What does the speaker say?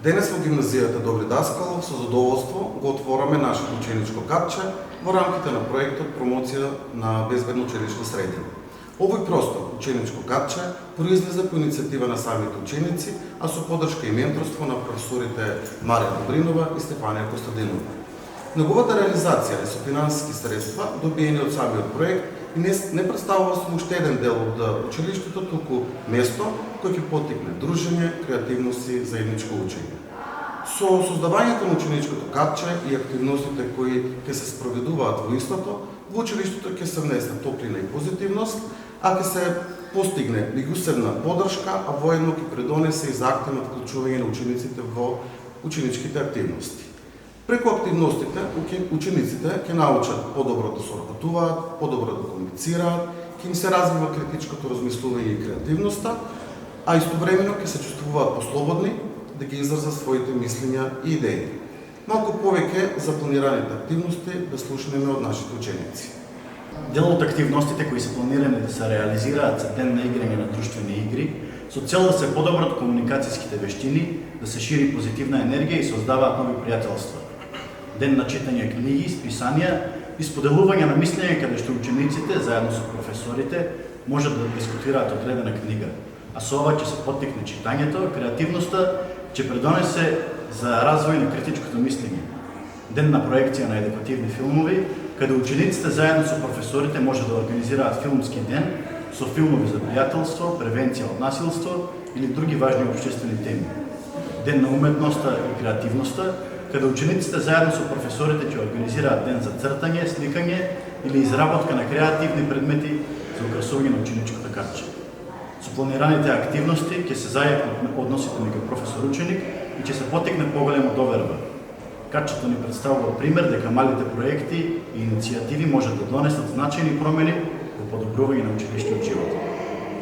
Денес во гимназијата Добри Даскалов со задоволство го отвораме нашето ученичко катче во рамките на проектот Промоција на безбедна ученичка средина. Овој простор ученичко катче произлезе по иницијатива на самите ученици, а со поддршка и менторство на професорите Марија Добринова и Стефанија Костадинова. Неговата реализација е со финансиски средства добиени од самиот проект и не представува само уште еден дел од училиштето, туку место кој ќе поттикне дружење, креативност и заедничко учење. Со создавањето на ученичкото катче и активностите кои ќе се спроведуваат во истото, во училиштето ќе се внесе топлина и позитивност, а ќе се постигне меѓусебна поддршка, а воедно ќе придонесе и за активно вклучување на учениците во ученичките активности. Преку активностите, учениците ќе научат подобро да соработуваат, подобро да комуницираат, ќе им се развива критичкото размислување и креативноста, а истовремено ќе се чувствуваат послободни да ги изразат своите мислења и идеи. Малку повеќе за планираните активности да слушнеме од нашите ученици. Дел од активностите кои се планирани да се реализираат за ден на играње на друштвени игри, со цел да се подобрат комуникацијските вештини, да се шири позитивна енергија и создаваат нови пријателства. Ден на читање книги, списанија и споделување на мислење каде што учениците, заедно со професорите, можат да дискутираат одредена книга. А со ова ќе се поттикне читањето, креативноста, ќе придонесе за развој на критичкото мислење. Ден на проекција на едукативни филмови, каде учениците заедно со професорите може да организираат филмски ден со филмови за пријателство, превенција од насилство или други важни општествени теми. Ден на уметноста и креативноста, каде учениците заедно со професорите ќе организираат ден за цртање, сликање или изработка на креативни предмети за украсување на ученичкото катче. Со планираните активности ќе се зајакнат односите меѓу професор-ученик и ќе се поттикне поголема доверба. Катчето ни представува пример дека малите проекти и иницијативи можат да донесат значајни промени во подобрување на училишниот живот.